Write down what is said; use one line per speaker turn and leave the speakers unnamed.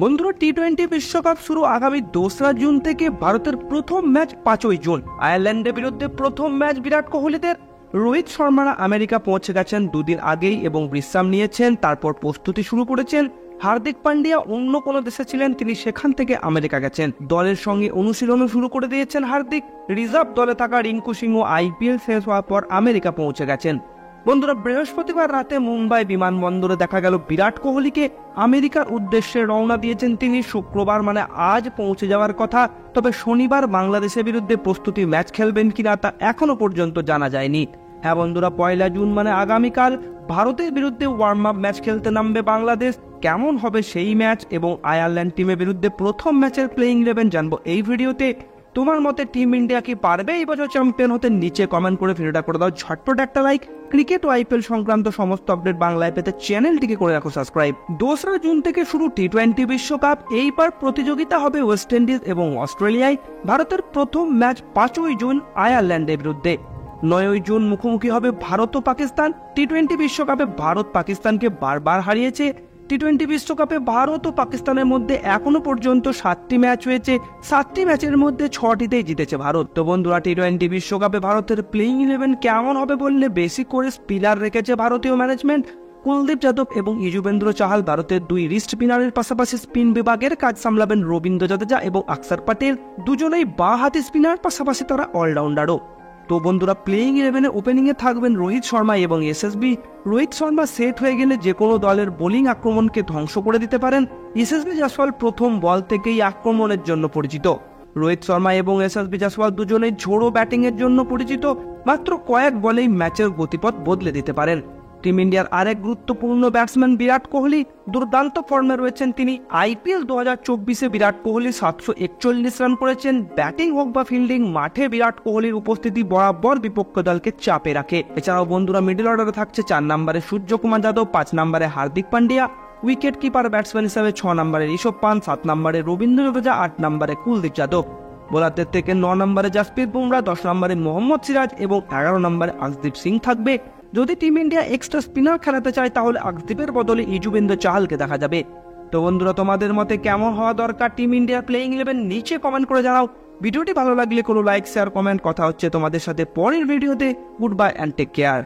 বন্ধুরা, টি-20 বিশ্বকাপ শুরু আগামী 2রা জুন থেকে। ভারতের প্রথম ম্যাচ 5ই জুন আয়ারল্যান্ডের বিরুদ্ধে। প্রথম ম্যাচ বিরাট কোহলিদের। রোহিত শর্মারা আমেরিকা পৌঁছে গেছেন দুদিন আগেই এবং বিশ্রাম নিয়েছেন, তারপর প্রস্তুতি শুরু করেছেন। হার্দিক পান্ডিয়া অন্য কোনো দেশে ছিলেন, তিনি সেখান থেকে আমেরিকা গেছেন। দলের সঙ্গে অনুশীলনও শুরু করে দিয়েছেন হার্দিক। রিজার্ভ দলে থাকা রিঙ্কু সিংহ আইপিএল শেষ হওয়ার পর আমেরিকা পৌঁছে গেছেন। বন্ধুরা, বৃহস্পতিবার রাতে মুম্বাই বিমানবন্দরে দেখা গেল বিরাট কোহলিকে। আমেরিকার উদ্দেশ্যে রওনা দিয়েছেন তিনি। শুক্রবার মানে আজ পৌঁছে যাওয়ার কথা, তবে শনিবার বাংলাদেশের বিরুদ্ধে প্রস্তুতি ম্যাচ খেলবেন কিনা তা এখনো পর্যন্ত জানা যায়নি। হ্যাঁ বন্ধুরা, 1 জুন মানে আগামীকাল ভারতের বিরুদ্ধে ওয়ার্ম আপ ম্যাচ খেলতে নামবে বাংলাদেশ। কেমন হবে সেই ম্যাচ এবং আয়ারল্যান্ড টিমের বিরুদ্ধে প্রথম ম্যাচের প্লেইং 11 জানবো এই ভিডিওতে। তোমার মতে টিম ইন্ডিয়া কি পারবে এই বছর চ্যাম্পিয়ন হতে? নিচে কমেন্ট করে ভিডিওটা করে দাও ঝটপট একটা লাইক। ক্রিকেট ও আইপিএল সংক্রান্ত সমস্ত আপডেট বাংলায় পেতে চ্যানেলটিকে করে রাখো সাবস্ক্রাইব। 2রা জুন থেকে শুরু টি-20 বিশ্বকাপ। এইবার প্রতিযোগিতা হবে ওয়েস্ট ইন্ডিজ এবং অস্ট্রেলিয়ায়। ভারতের প্রথম ম্যাচ 5ই জুন আয়ারল্যান্ডের বিরুদ্ধে। 9ই জুন মুখোমুখি হবে ভারত ও পাকিস্তান। টি-20 বিশ্বকাপে ভারত পাকিস্তানকে বারবার হারিয়েছে। টি-20 বিশ্বকাপে ভারত ও পাকিস্তানের মধ্যে এখনো পর্যন্ত 7টি ম্যাচ হয়েছে। 7টি ম্যাচের মধ্যে 6টিতেই জিতেছে ভারত। তো বন্ধুরা, টি-20 বিশ্বকাপে ভারতের প্লেইং 11 কেমন হবে বললে, বেশি করে স্পিনার রেখেছে ভারতীয় ম্যানেজমেন্ট। কুলদীপ যাদব এবং যুজবেন্দ্র চাহাল ভারতের 2 রিস্ট স্পিনারের পাশাপাশি স্পিন বিভাগের কাজ সামলাবেন রবীন্দ্র জাদেজা এবং অক্ষর প্যাটেল। দুজনেই বাঁ হাতি স্পিনার, পাশাপাশি তারা অলরাউন্ডারও। তো বন্ধুরা, প্লেইং 11-এ ওপেনিংয়ে থাকবেন রোহিত শর্মা এবং এসএসবি। রোহিত শর্মা সেট হয়ে গেলে যে কোনো দলের বোলিং আক্রমণকে ধ্বংস করে দিতে পারেন। এসএসবি জাসওয়াল প্রথম বল থেকেই আক্রমণের জন্য পরিচিত। রোহিত শর্মা এবং এসএসবি জাসওয়াল দুজনেই ঝোড়ো ব্যাটিংয়ের জন্য পরিচিত। মাত্র কয়েক বলেই ম্যাচের গতিপথ বদলে দিতে পারেন। টিম ইন্ডিয়ার আরেক গুরুত্বপূর্ণ ব্যাটসম্যান বিরাট কোহলি। দুর্দান্ত ফর্মে রয়েছেন তিনি। আইপিএল 2024-এ বিরাট কোহলি 741 রান করেছেন। ব্যাটিং হোক বা ফিল্ডিং, মাঠে বিরাট কোহলির উপস্থিতি বরাবর বিপক্ষ দলকে চাপে রাখে। এছাড়াও বন্ধুরা, মিডল অর্ডারে থাকছে 4 নম্বরে সূর্যকুমার যাদব, 5 নম্বরে Hardik Pandya, wicket keeper batsman হিসেবে 6 নম্বরে ঋষভ পান্থ, 7 নম্বরে রবীন্দ্র জাদেজা, 8 নম্বরে কুলদীপ যাদব। বোলারদের থেকে 9 নম্বরে জাসপ্রীত বুমরা, 10 নম্বরে মোহাম্মদ সিরাজ এবং 11 নম্বরে অর্শদীপ সিং থাকবে। যদি টিম ইন্ডিয়া এক্সট্রা স্পিনার খেলাতে চায় তাহলে অর্শদীপের বদলে যুজবেন্দ্র চাহালকে দেখা যাবে। তো বন্ধুরা, তোমাদের মতে কেমন হওয়া দরকার টিম ইন্ডিয়ার প্লেইং 11? নিচে কমেন্ট করে জানাও। ভিডিওটি ভালো লাগলে কোনো লাইক, শেয়ার, কমেন্ট। কথা হচ্ছে তোমাদের সাথে পরের ভিডিওতে। Goodbye and take care.